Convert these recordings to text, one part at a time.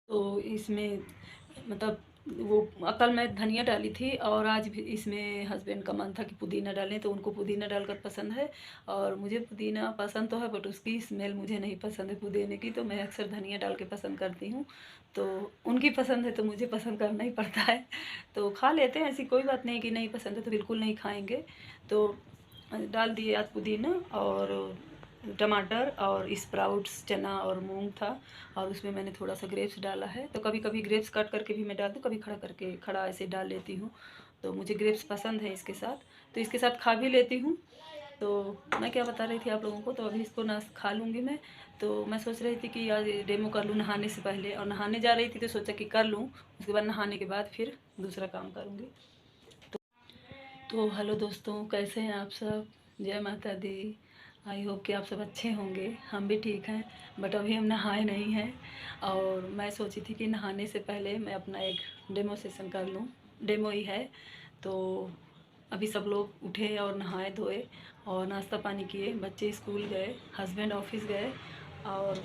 तो इसमें मतलब वो कल मैं धनिया डाली थी और आज भी इसमें हस्बैंड का मन था कि पुदीना डालें, तो उनको पुदीना डालकर पसंद है। और मुझे पुदीना पसंद तो है, बट उसकी स्मेल मुझे नहीं पसंद है पुदीने की, तो मैं अक्सर धनिया डाल के पसंद करती हूँ। तो उनकी पसंद है तो मुझे पसंद करना ही पड़ता है। तो खा लेते हैं, ऐसी कोई बात नहीं कि नहीं पसंद है तो बिल्कुल नहीं खाएंगे। तो डाल दिए आज पुदीना और टमाटर और स्प्राउट्स चना और मूंग था। और उसमें मैंने थोड़ा सा ग्रेप्स डाला है। तो कभी कभी ग्रेप्स काट करके भी मैं डाल दूँ, कभी खड़ा ऐसे डाल लेती हूँ। तो मुझे ग्रेप्स पसंद है इसके साथ, तो इसके साथ खा भी लेती हूँ। तो मैं क्या बता रही थी आप लोगों को, तो अभी इसको ना खा लूँगी मैं। तो मैं सोच रही थी कि आज डेमो कर लूँ नहाने से पहले, और नहाने जा रही थी तो सोचा कि कर लूँ, उसके बाद नहाने के बाद फिर दूसरा काम करूँगी। तो हेलो दोस्तों, कैसे हैं आप सब? जय माता दी। आई होप कि आप सब अच्छे होंगे, हम भी ठीक हैं। बट अभी हम नहाए नहीं हैं। और मैं सोची थी कि नहाने से पहले मैं अपना एक डेमो सेशन कर लूँ। डेमो ही है। तो अभी सब लोग उठे और नहाए धोए और नाश्ता पानी किए, बच्चे स्कूल गए, हस्बैंड ऑफिस गए। और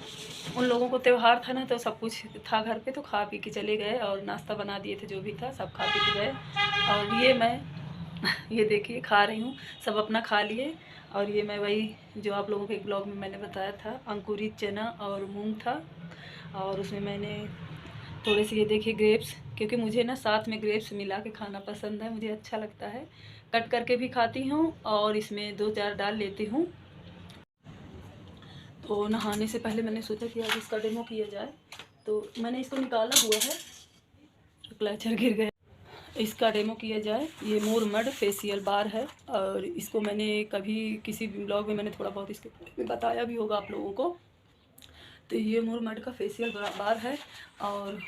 उन लोगों को त्यौहार था ना, तो सब कुछ था घर पे, तो खा पी के चले गए और नाश्ता बना दिए थे, जो भी था सब खा पी के गए। और ये मैं ये देखिए खा रही हूँ। सब अपना खा लिए। और ये मैं वही जो आप लोगों के एक ब्लॉग में मैंने बताया था, अंकुरित चना और मूंग था। और उसमें मैंने थोड़े से ये देखिए ग्रेप्स, क्योंकि मुझे ना साथ में ग्रेप्स मिला के खाना पसंद है, मुझे अच्छा लगता है। कट करके भी खाती हूँ और इसमें 2-4 डाल लेती हूँ। तो नहाने से पहले मैंने सोचा कि आज इसका डेमो किया जाए। तो मैंने इसको निकाला हुआ है, क्लचर गिर गया। इसका डेमो किया जाए। ये मुरमड फेशियल बार है, और इसको मैंने कभी किसी ब्लॉग में मैंने थोड़ा बहुत इसके बारे में बताया भी होगा आप लोगों को। तो ये मुरमड का फेशियल बार है। और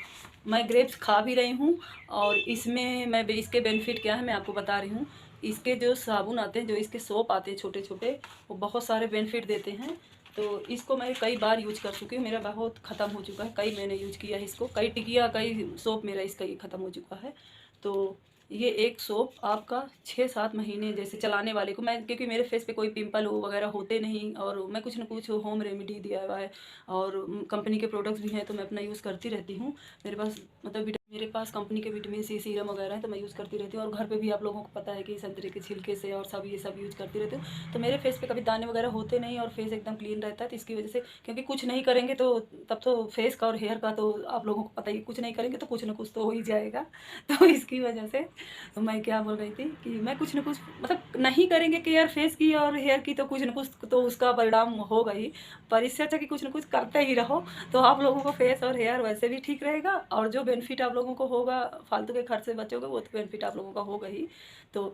मैं ग्रेप्स खा भी रही हूँ। और इसमें मैं इसके बेनिफिट क्या है मैं आपको बता रही हूँ। इसके जो साबुन आते हैं, जो इसके सोप आते हैं छोटे छोटे, वो बहुत सारे बेनिफिट देते हैं। तो इसको मैं कई बार यूज कर चुकी हूँ, मेरा बहुत ख़त्म हो चुका है, कई मैंने यूज किया है इसको, कई टिकिया कई सोप मेरा इसका ये ख़त्म हो चुका है। तो ये एक सोप आपका 6-7 महीने जैसे चलाने वाले को, मैं क्योंकि मेरे फेस पे कोई पिंपल हो वगैरह होते नहीं, और मैं कुछ ना कुछ होम रेमेडी दिया हुआ है, और कंपनी के प्रोडक्ट्स भी हैं तो मैं अपना यूज़ करती रहती हूँ। मेरे पास मतलब मेरे पास कंपनी के विटामिन सी सीरम वगैरह है, तो मैं यूज़ करती रहती हूँ। और घर पे भी आप लोगों को पता है कि संतरे के छिलके से और सब ये सब यूज़ करती रहती हूँ, तो मेरे फेस पे कभी दाने वगैरह होते नहीं और फेस एकदम क्लीन रहता है। तो इसकी वजह से, क्योंकि कुछ नहीं करेंगे तो तब तो फेस का और हेयर का तो आप लोगों को पता ही, कुछ नहीं करेंगे तो कुछ ना कुछ तो हो ही जाएगा। तो इसकी वजह से, तो मैं क्या बोल रही थी कि मैं कुछ ना कुछ मतलब नहीं करेंगे केयर फेस की और हेयर की, तो कुछ ना कुछ तो उसका परिणाम होगा ही। पर इससे अच्छा कि कुछ ना कुछ करते ही रहो, तो आप लोगों को फेस और हेयर वैसे भी ठीक रहेगा, और जो बेनिफिट आप लोगों को होगा, फालतू के खर्च से बचोगे, वो तो बेनिफिट आप लोगों का होगा ही। तो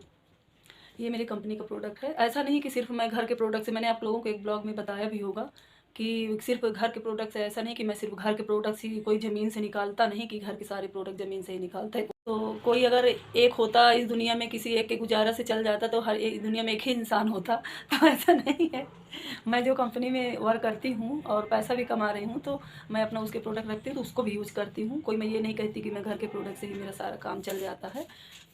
ये मेरी कंपनी का प्रोडक्ट है। ऐसा नहीं कि सिर्फ मैं घर के प्रोडक्ट से, मैंने आप लोगों को एक ब्लॉग में बताया भी होगा कि सिर्फ घर के प्रोडक्ट से, ऐसा नहीं कि मैं सिर्फ घर के प्रोडक्ट्स ही, कोई ज़मीन से निकालता नहीं कि घर के सारे प्रोडक्ट ज़मीन से ही निकालता है। तो कोई अगर एक होता इस दुनिया में, किसी एक के गुजारा से चल जाता, तो हर एक दुनिया में एक ही इंसान होता। तो ऐसा नहीं है। मैं जो कंपनी में वर्क करती हूँ और पैसा भी कमा रही हूँ, तो मैं अपना उसके प्रोडक्ट रखती हूँ, तो उसको भी यूज़ करती हूँ। कोई मैं ये नहीं कहती कि मैं घर के प्रोडक्ट से ही मेरा सारा काम चल जाता है।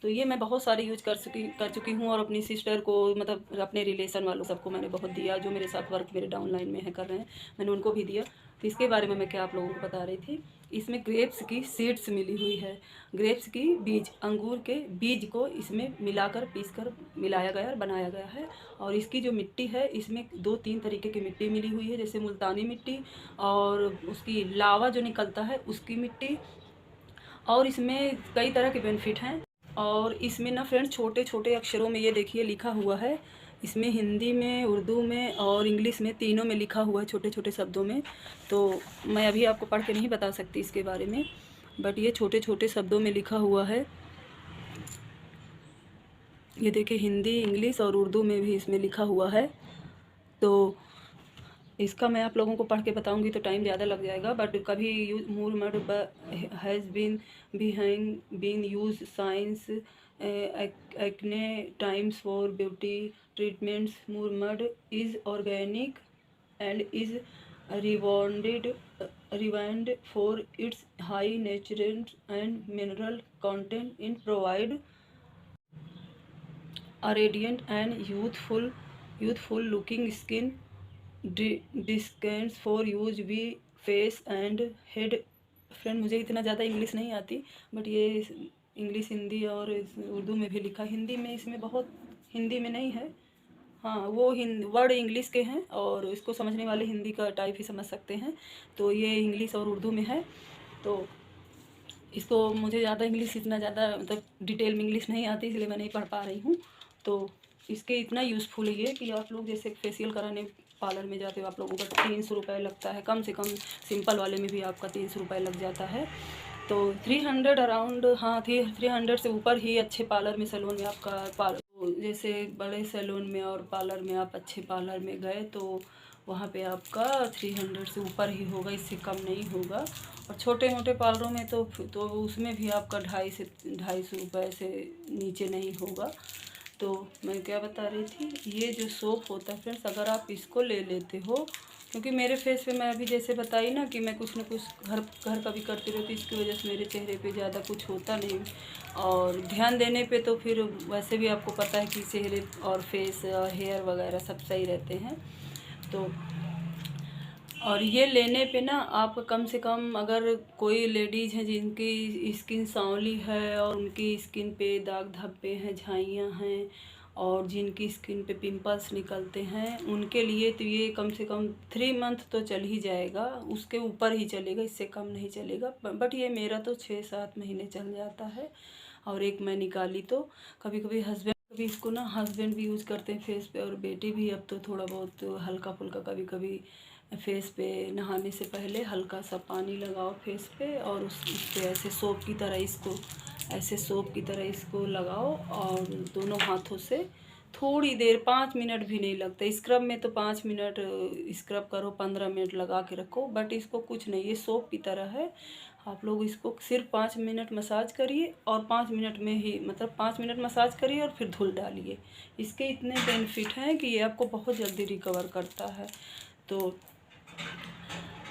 तो ये मैं बहुत सारे यूज़ कर चुकी हूँ, और अपनी सिस्टर को, मतलब अपने रिलेशन वालों सबको मैंने बहुत दिया, जो मेरे साथ वर्क मेरे डाउनलाइन में है कर रहे हैं, मैंने उनको भी दिया। तो इसके बारे में मैं क्या आप लोगों को बता रही थी। इसमें ग्रेप्स की सीड्स मिली हुई है, ग्रेप्स की बीज, अंगूर के बीज को इसमें मिलाकर पीस कर मिलाया गया और बनाया गया है। और इसकी जो मिट्टी है, इसमें 2-3 तरीके की मिट्टी मिली हुई है, जैसे मुल्तानी मिट्टी, और उसकी लावा जो निकलता है उसकी मिट्टी। और इसमें कई तरह के बेनिफिट हैं। और इसमें ना फ्रेंड, छोटे छोटे अक्षरों में ये देखिए लिखा हुआ है। इसमें हिंदी में, उर्दू में और इंग्लिश में, तीनों में लिखा हुआ है, छोटे छोटे शब्दों में। तो मैं अभी आपको पढ़ के नहीं बता सकती इसके बारे में, बट ये छोटे छोटे शब्दों में लिखा हुआ है। ये देखिए हिंदी, इंग्लिश और उर्दू में भी इसमें लिखा हुआ है। तो इसका मैं आप लोगों को पढ़ के बताऊंगी तो टाइम ज़्यादा लग जाएगा, बट कभी moor mud has been use since एक्ने times for beauty treatments. Moor mud is organic and is renowned rewind for its high natural and mineral content in provide a radiant and youthful looking skin. Discounts for use we face and head friend मुझे इतना ज़्यादा English नहीं आती, but ये English, Hindi और उर्दू में भी लिखा। हिंदी में इसमें बहुत, हिंदी में नहीं है, हाँ वो वर्ड इंग्लिश के हैं और इसको समझने वाले हिंदी का टाइप ही समझ सकते हैं। तो ये इंग्लिश और उर्दू में है। तो इसको मुझे ज़्यादा इंग्लिश, इतना ज़्यादा मतलब डिटेल में इंग्लिश नहीं आती, इसलिए मैं नहीं पढ़ पा रही हूँ। तो इसके इतना यूज़फुल है ये कि आप लोग जैसे फेशियल कराने पार्लर में जाते हो, आप लोगों का 300 रुपये लगता है, कम से कम सिंपल वाले में भी आपका 300 रुपये लग जाता है। तो 300 अराउंड, हाँ 300 से ऊपर ही अच्छे पार्लर में, सैलून में आपका जैसे बड़े सैलून में और पार्लर में आप अच्छे पार्लर में गए तो वहाँ पे आपका 300 से ऊपर ही होगा, इससे कम नहीं होगा। और छोटे मोटे पार्लरों में तो उसमें भी आपका 250 से 250 रुपये से नीचे नहीं होगा। तो मैं क्या बता रही थी, ये जो सोप होता है फ्रेंड्स, अगर आप इसको ले लेते हो, क्योंकि मेरे फेस पे मैं अभी जैसे बताई ना कि मैं कुछ ना कुछ घर का भी करती रहती, इसकी वजह से मेरे चेहरे पे ज़्यादा कुछ होता नहीं। और ध्यान देने पे तो फिर वैसे भी आपको पता है कि चेहरे और फेस और हेयर वगैरह सब सही रहते हैं। तो और ये लेने पे ना आप कम से कम, अगर कोई लेडीज़ हैं जिनकी स्किन सांवली है और उनकी स्किन पे दाग धब्बे हैं, झाइयाँ हैं, और जिनकी स्किन पे पिंपल्स निकलते हैं, उनके लिए तो ये कम से कम 3 मंथ तो चल ही जाएगा, उसके ऊपर ही चलेगा, इससे कम नहीं चलेगा। बट ये मेरा तो 6-7 महीने चल जाता है। और एक मैं निकाली तो कभी कभी कभी इसको ना हस्बैंड भी यूज़ करते हैं फेस पे, और बेटे भी अब तो थोड़ा बहुत हल्का फुल्का कभी कभी फेस पे नहाने से पहले हल्का सा पानी लगाओ फेस पे, और उस पे ऐसे सोप की तरह इसको, ऐसे सोप की तरह इसको लगाओ, और दोनों हाथों से थोड़ी देर, 5 मिनट भी नहीं लगता। स्क्रब में तो 5 मिनट स्क्रब करो, 15 मिनट लगा के रखो, बट इसको कुछ नहीं, ये सोप की तरह है। आप लोग इसको सिर्फ 5 मिनट मसाज करिए, और 5 मिनट में ही, मतलब 5 मिनट मसाज करिए और फिर धुल डालिए। इसके इतने बेनिफिट हैं कि ये आपको बहुत जल्दी रिकवर करता है। तो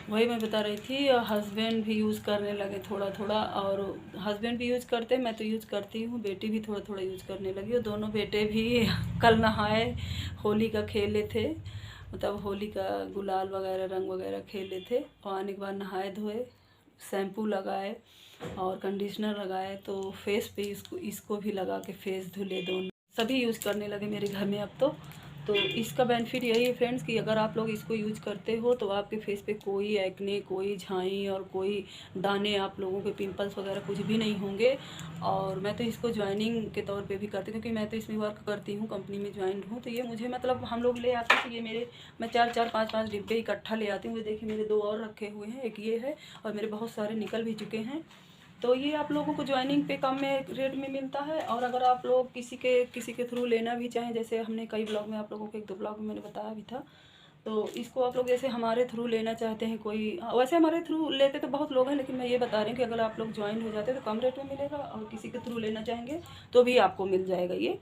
वही मैं बता रही थी, हस्बैंड भी यूज़ करने लगे थोड़ा थोड़ा, और हस्बैंड भी यूज़ करते, मैं तो यूज़ करती हूँ, बेटी भी थोड़ा थोड़ा यूज़ करने लगी। और दोनों बेटे भी कल नहाए, होली का खेले थे, मतलब होली का गुलाल वगैरह, रंग वगैरह खेले थे, और आने के बाद नहाए धोए, शैम्पू लगाए और कंडीशनर लगाए, तो फेस पे इसको भी लगा के फेस धुले, दोनों सभी यूज़ करने लगे मेरे घर में अब तो इसका बेनिफिट यही है फ्रेंड्स कि अगर आप लोग इसको यूज़ करते हो तो आपके फेस पे कोई एक्ने, कोई झाई और कोई दाने, आप लोगों के पिंपल्स वगैरह कुछ भी नहीं होंगे। और मैं तो इसको ज्वाइनिंग के तौर पे भी करती हूँ, क्योंकि मैं तो इसमें वर्क करती हूँ, कंपनी में ज्वाइंट हूँ। तो ये मुझे, मतलब हम लोग ले आते हैं, तो ये मेरे, मैं 4-4, 5-5 डिब्बे इकट्ठा ले आती हूँ। ये देखिए मेरे 2 और रखे हुए हैं, एक ये है, और मेरे बहुत सारे निकल भी चुके हैं। तो ये आप लोगों को ज्वाइनिंग पे कम में रेट में मिलता है। और अगर आप लोग किसी के थ्रू लेना भी चाहें, जैसे हमने कई ब्लॉग में आप लोगों को 1-2 ब्लॉग में मैंने बताया भी था, तो इसको आप लोग जैसे हमारे थ्रू लेना चाहते हैं कोई, वैसे हमारे थ्रू लेते तो बहुत लोग हैं, लेकिन मैं ये बता रही हूँ कि अगर आप लोग ज्वाइन हो जाते हैं तो कम रेट में मिलेगा, और किसी के थ्रू लेना चाहेंगे तो भी आपको मिल जाएगा ये।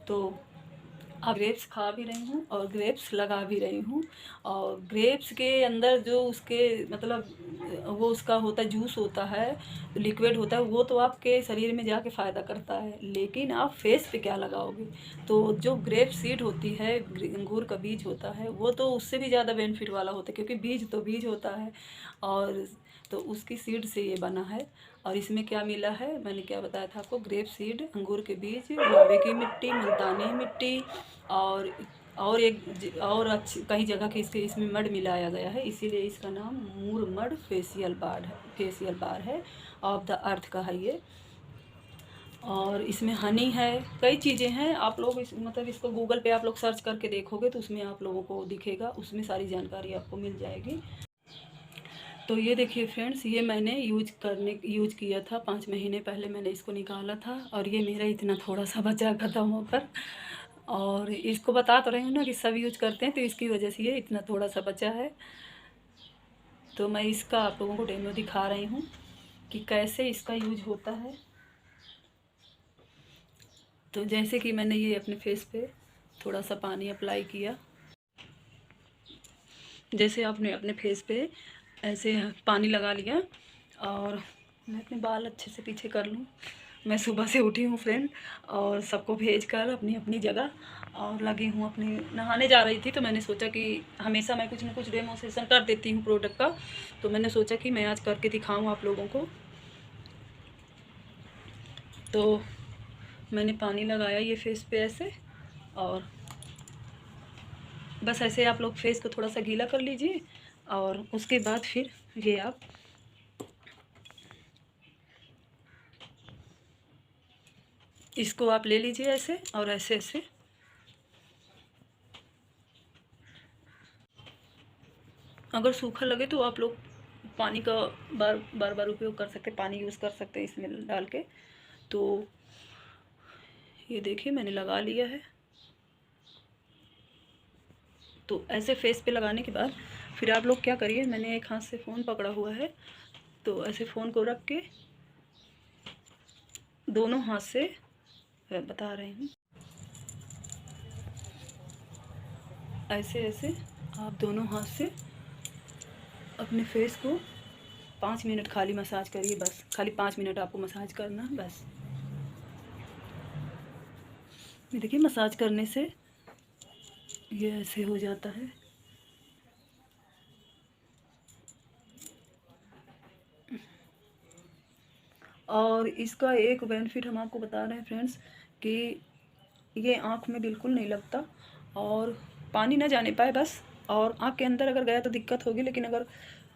तो अब ग्रेप्स खा भी रही हूँ और ग्रेप्स लगा भी रही हूँ। और ग्रेप्स के अंदर जो उसके, मतलब वो उसका होता है, जूस होता है, लिक्विड होता है, वो तो आपके शरीर में जाके फ़ायदा करता है, लेकिन आप फेस पे क्या लगाओगे। तो जो ग्रेप सीड होती है, अंगूर का बीज होता है, वो तो उससे भी ज़्यादा बेनिफिट वाला होता है, क्योंकि बीज तो बीज होता है, और तो उसकी सीड से ये बना है। और इसमें क्या मिला है, मैंने क्या बताया था आपको, ग्रेप सीड, अंगूर के बीज, गुलाबी की मिट्टी, मुल्तानी मिट्टी, और और अच्छी कई जगह के इसमें मड मिलाया गया है, इसीलिए इसका नाम मूर मड फेशियल बार है, ऑफ द अर्थ का है ये। और इसमें हनी है, कई चीज़ें हैं। आप लोग मतलब इसको गूगल पे आप लोग सर्च करके देखोगे तो उसमें आप लोगों को दिखेगा, उसमें सारी जानकारी आपको मिल जाएगी। तो ये देखिए फ्रेंड्स, ये मैंने यूज किया था 5 महीने पहले, मैंने इसको निकाला था, और ये मेरा इतना थोड़ा सा बचा ख़त्म होकर। और इसको बता तो रही हूँ ना कि सब यूज करते हैं, तो इसकी वजह से ये इतना थोड़ा सा बचा है। तो मैं इसका आप लोगों को डेमो दिखा रही हूँ कि कैसे इसका यूज होता है। तो जैसे कि मैंने ये अपने फेस पे थोड़ा सा पानी अप्लाई किया, जैसे आपने अपने फेस पे ऐसे पानी लगा लिया, और मैं अपने बाल अच्छे से पीछे कर लूँ। मैं सुबह से उठी हूँ फ्रेंड, और सबको भेज कर अपनी अपनी जगह, और लगी हूँ अपनी नहाने जा रही थी, तो मैंने सोचा कि हमेशा मैं कुछ ना कुछ डेमोन्स्ट्रेशन कर देती हूँ प्रोडक्ट का, तो मैंने सोचा कि मैं आज करके दिखाऊँ आप लोगों को। तो मैंने पानी लगाया ये फेस पे ऐसे, और बस ऐसे आप लोग फेस को थोड़ा सा गीला कर लीजिए, और उसके बाद फिर ये आप इसको आप ले लीजिए ऐसे, और ऐसे ऐसे अगर सूखा लगे तो आप लोग पानी का बार बार उपयोग कर सकते, पानी यूज़ कर सकते हैं इसमें डाल के। तो ये देखिए मैंने लगा लिया है। तो ऐसे फेस पे लगाने के बाद फिर आप लोग क्या करिए, मैंने एक हाथ से फ़ोन पकड़ा हुआ है, तो ऐसे फ़ोन को रख के दोनों हाथ से बता रही हूँ, ऐसे ऐसे आप दोनों हाथ से अपने फेस को 5 मिनट खाली मसाज करिए। बस खाली 5 मिनट आपको मसाज करना बस। ये देखिए मसाज करने से ये ऐसे हो जाता है। और इसका एक बेनिफिट हम आपको बता रहे हैं फ्रेंड्स, कि ये आँख में बिल्कुल नहीं लगता, और पानी ना जाने पाए बस। और आँख के अंदर अगर गया तो दिक्कत होगी, लेकिन अगर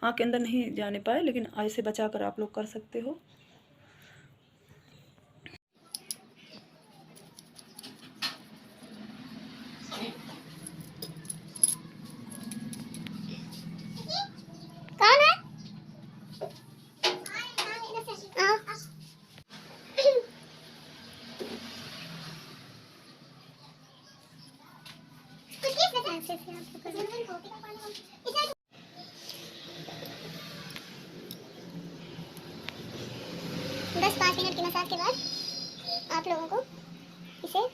आँख के अंदर नहीं जाने पाए, लेकिन ऐसे बचा कर आप लोग कर सकते हो। कौन है? बस 5 मिनट की मसाज के बाद आप लोगों को इसे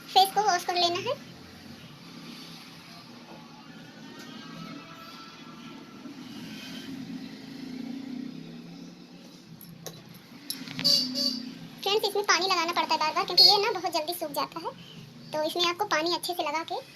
फेस को वॉश कर लेना है। फ्रेंड्स इसमें पानी लगाना पड़ता है बार बार, क्योंकि ये ना बहुत जल्दी सूख जाता है। तो इसमें आपको पानी अच्छे से लगा के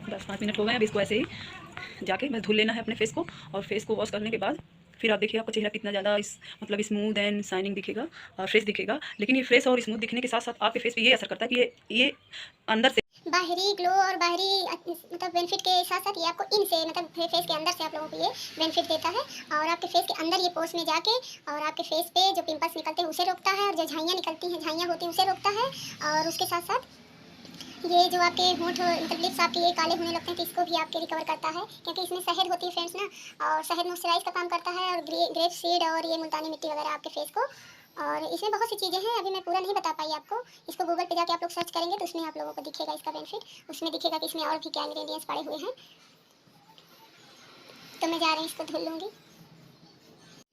बस 5 मिनट हो गए। अब इसको ऐसे ही जाके बस धुल लेना है अपने फेस को, और फेस को वॉश करने के बाद फिर आप देखिए आपका चेहरा कितना ज़्यादा मतलब स्मूथ एंड शाइनिंग दिखेगा और फ्रेश दिखेगा। लेकिन ये फ्रेश और स्मूथ दिखने के साथ साथ आपके फेस पे ये असर करता है कि ये अंदर से बाहरी ग्लो और बाहरी मतलब बेनिफिट के साथ साथ ये आपको इनसे मतलब फेस के अंदर से आप लोगों को ये बेनिफिट देता है, और आपके फेस के अंदर ये पोर्स में जाके और आपके फेस पे जो पिंपल्स निकलते हैं उसे रोकता है, और जो झाइयाँ निकलती हैं, झाइयाँ होती हैं, उसे रोकता है। और उसके साथ साथ ये जो आपके होंठ मतलब लिप्स आपके ये काले होने लगते हैं, तो इसको भी आपके रिकवर करता है, क्योंकि इसमें शहद होती है फ्रेंड्स ना, और शहद मॉइस्चराइज का काम करता है, और ग्रेप सीड और ये मुल्तानी मिट्टी वगैरह आपके फेस को। और इसमें बहुत सी चीज़ें हैं, अभी मैं पूरा नहीं बता पाई आपको। इसको गूगल पे जाके आप लोग सर्च करेंगे तो उसमें आप लोगों को दिखेगा इसका बेनिफिट, उसमें दिखेगा कि इसमें और भी क्या इंग्रेडिएंट्स पड़े हुए हैं। तो मैं जा रही हूँ, इसको धुल लूँगी।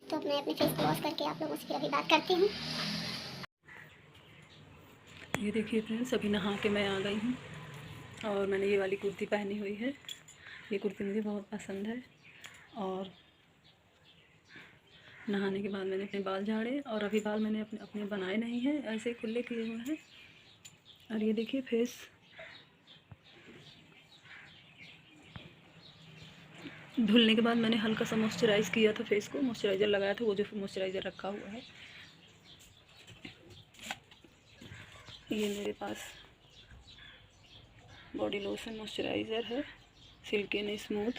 तो मैं अपने फेस को वॉश करके आप लोगों से फिर अभी बात करती हूँ। ये देखिए फ्रेंड्स, अभी नहा के मैं आ गई हूँ, और मैंने ये वाली कुर्ती पहनी हुई है। ये कुर्ती मुझे बहुत पसंद है। और नहाने के बाद मैंने अपने बाल झाड़े, और अभी बाल मैंने अपने बनाए नहीं हैं, ऐसे ही खुले किए हुए हैं। और ये देखिए फेस धुलने के बाद मैंने हल्का सा मॉइस्चराइज़ किया था फेस को, मॉइस्चराइज़र लगाया था, वो जो मॉइस्चराइज़र रखा हुआ है। ये मेरे पास बॉडी लोशन मॉइस्चराइज़र है, सिल्की एंड स्मूथ।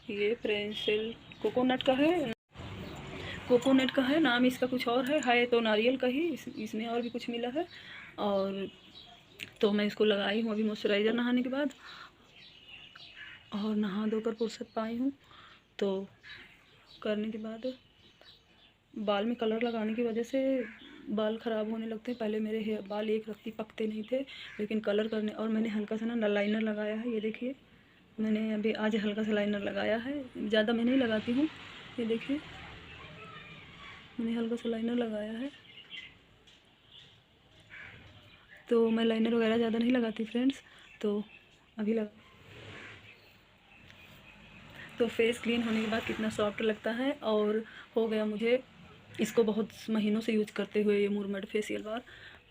ये प्रिंसेस कोकोनट का है, कोकोनट का है नाम, इसका कुछ और है तो नारियल का ही, इसमें और भी कुछ मिला है। और तो मैं इसको लगाई हूँ अभी मॉइस्चराइज़र नहाने के बाद, और नहा धोकर फुर्सत पाई हूँ। तो करने के बाद बाल में कलर लगाने की वजह से बाल ख़राब होने लगते हैं। पहले मेरे बाल एक रत्ती पकते नहीं थे, लेकिन कलर करने और मैंने हल्का सा ना लाइनर लगाया है। ये देखिए, मैंने अभी आज हल्का सा लाइनर लगाया है, ज़्यादा मैं नहीं लगाती हूँ। ये देखिए, मैंने हल्का सा लाइनर लगाया है। तो मैं लाइनर वगैरह ज़्यादा नहीं लगाती फ्रेंड्स। तो अभी तो फेस क्लीन होने के बाद कितना सॉफ्ट लगता है। और हो गया मुझे इसको बहुत महीनों से यूज करते हुए ये मुरमड फेशियल बार।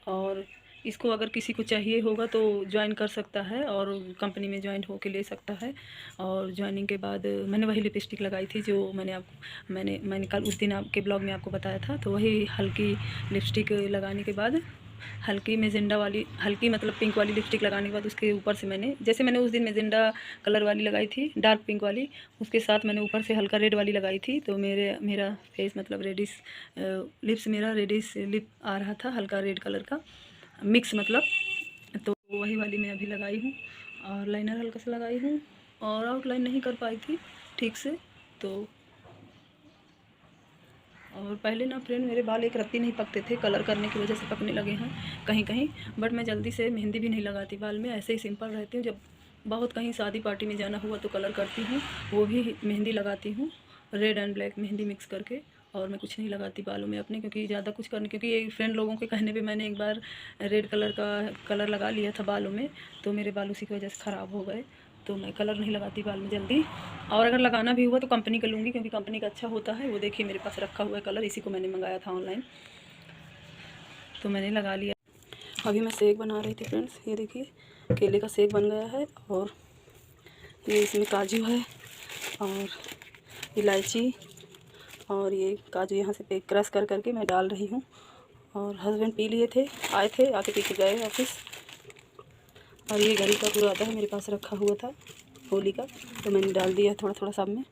और इसको अगर किसी को चाहिए होगा तो ज्वाइन कर सकता है और कंपनी में ज्वाइन होके ले सकता है। और ज्वाइनिंग के बाद मैंने वही लिपस्टिक लगाई थी जो मैंने कल उस दिन आपके ब्लॉग में आपको बताया था। तो वही हल्की लिपस्टिक लगाने के बाद, हल्की मेजेंडा वाली, हल्की मतलब पिंक वाली लिपस्टिक लगाने के बाद उसके ऊपर से मैंने उस दिन मेजेंडा कलर वाली लगाई थी, डार्क पिंक वाली, उसके साथ मैंने ऊपर से हल्का रेड वाली लगाई थी। तो मेरा फेस मतलब रेडिश लिप्स, मेरा रेडिश लिप आ रहा था, हल्का रेड कलर का मिक्स मतलब। तो वही वाली मैं अभी लगाई हूँ और लाइनर हल्का सा लगाई हूँ और आउटलाइन नहीं कर पाई थी ठीक से। तो और पहले ना फ्रेंड मेरे बाल एक रत्ती नहीं पकते थे, कलर करने की वजह से पकने लगे हैं कहीं कहीं। बट मैं जल्दी से मेहंदी भी नहीं लगाती बाल में, ऐसे ही सिंपल रहती हूँ। जब बहुत कहीं शादी पार्टी में जाना हुआ तो कलर करती हूँ, वो भी मेहंदी लगाती हूँ, red and black mehndi mix करके। और मैं कुछ नहीं लगाती बालों में अपने, क्योंकि ज़्यादा कुछ करने, क्योंकि ये फ्रेंड लोगों के कहने पे मैंने एक बार रेड कलर का कलर लगा लिया था बालों में, तो मेरे बाल उसी की वजह से ख़राब हो गए। तो मैं कलर नहीं लगाती बाल में जल्दी। और अगर लगाना भी हुआ तो कंपनी का लूँगी, क्योंकि कंपनी का अच्छा होता है। वो देखिए मेरे पास रखा हुआ है कलर, इसी को मैंने मंगाया था ऑनलाइन, तो मैंने लगा लिया। अभी मैं शेक बना रही थी फ्रेंड्स, ये देखिए केले का शेक बन गया है। और ये इसमें काजू है और इलायची, और ये काजू यहाँ से क्रश कर करके मैं डाल रही हूँ। और हस्बैंड पी लिए थे, आए थे, आके पी के गए ऑफिस। और ये घड़ी का पूरा आता है मेरे पास रखा हुआ था होली का, तो मैंने डाल दिया थोड़ा थोड़ा सब में।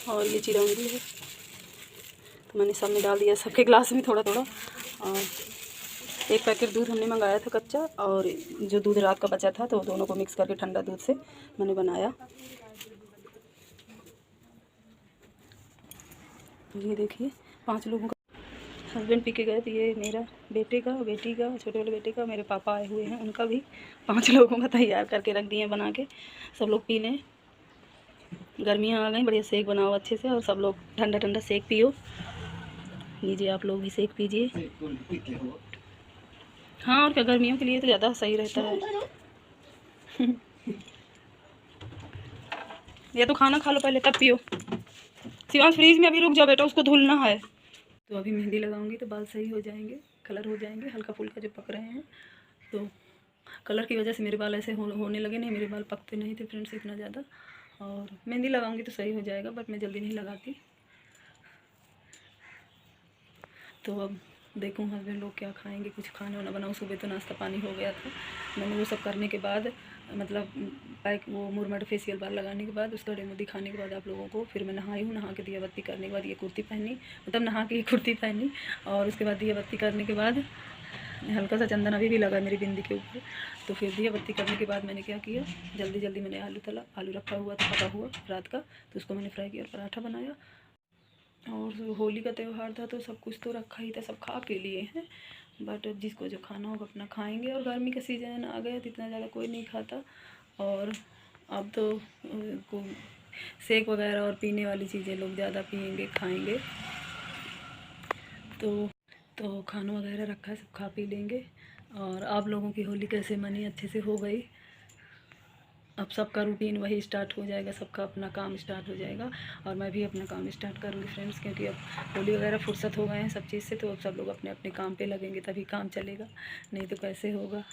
और ये चिरौंजी है, तो मैंने सब में डाल दिया, सबके ग्लास में थोड़ा थोड़ा। और एक पैकेट दूध हमने मंगाया था कच्चा, और जो दूध रात का बचा था, तो दोनों को मिक्स करके ठंडा दूध से मैंने बनाया। ये देखिए 5 लोगों का, हस्बैंड पी के गए थे। ये मेरा बेटे का, बेटी का, छोटे वाले बेटे का, मेरे पापा आए हुए हैं उनका भी, 5 लोगों का तैयार करके रख दिए बना के। सब लोग पी लें, गर्मियाँ आ गई, बढ़िया सेक बनाओ अच्छे से और सब लोग ठंडा ठंडा सेक पियो। लीजिए आप लोग भी सेक पीजिए। हाँ, और क्या, गर्मियों के लिए तो ज़्यादा सही रहता है। या तो खाना खा लो पहले तब पियो। शिवांश फ्रीज में अभी रुक जाओ बेटा, उसको धुलना है। तो अभी मेहंदी लगाऊंगी तो बाल सही हो जाएंगे, कलर हो जाएंगे हल्का फुल्का जो पक रहे हैं। तो कलर की वजह से मेरे बाल ऐसे होने लगे, नहीं मेरे बाल पकते नहीं थे फ्रेंड्स इतना ज़्यादा। और मेहंदी लगाऊंगी तो सही हो जाएगा, बट मैं जल्दी नहीं लगाती। तो अब देखूँ हस्बैंड लोग क्या खाएंगे, कुछ खाना वाना बनाऊँ। सुबह तो नाश्ता पानी हो गया था, मैंने वो सब करने के बाद मतलब वो मुरमड फेशियल बार लगाने के बाद, उसका डेमो दिखाने के बाद आप लोगों को, फिर मैं नहाई हूँ। नहा के दिया बत्ती करने के बाद ये कुर्ती पहनी, मतलब नहा के ये कुर्ती पहनी। और उसके बाद दिया बत्ती करने के बाद हल्का सा चंदन अभी भी लगा मेरी बिंदी के ऊपर। तो फिर दिया बत्ती करने के बाद मैंने क्या किया, जल्दी जल्दी मैंने आलू रखा हुआ था पका हुआ रात का, तो उसको मैंने फ्राई किया और पराठा बनाया। और होली का त्यौहार था तो सब कुछ तो रखा ही था, सब खा पी लिए हैं। बट जिसको जो खाना होगा अपना खाएंगे। और गर्मी का सीज़न आ गया तो इतना ज़्यादा कोई नहीं खाता। और अब तो शेक वगैरह और पीने वाली चीज़ें लोग ज़्यादा पिएंगे खाएंगे। तो खाना वगैरह रखा है, सब खा पी लेंगे। और आप लोगों की होली कैसे मनी, अच्छे से हो गई? अब सबका रूटीन वही स्टार्ट हो जाएगा, सबका अपना काम स्टार्ट हो जाएगा। और मैं भी अपना काम स्टार्ट करूँगी फ्रेंड्स, क्योंकि अब होली वगैरह फुर्सत हो गए हैं सब चीज़ से। तो अब सब लोग अपने अपने काम पे लगेंगे तभी काम चलेगा, नहीं तो कैसे होगा।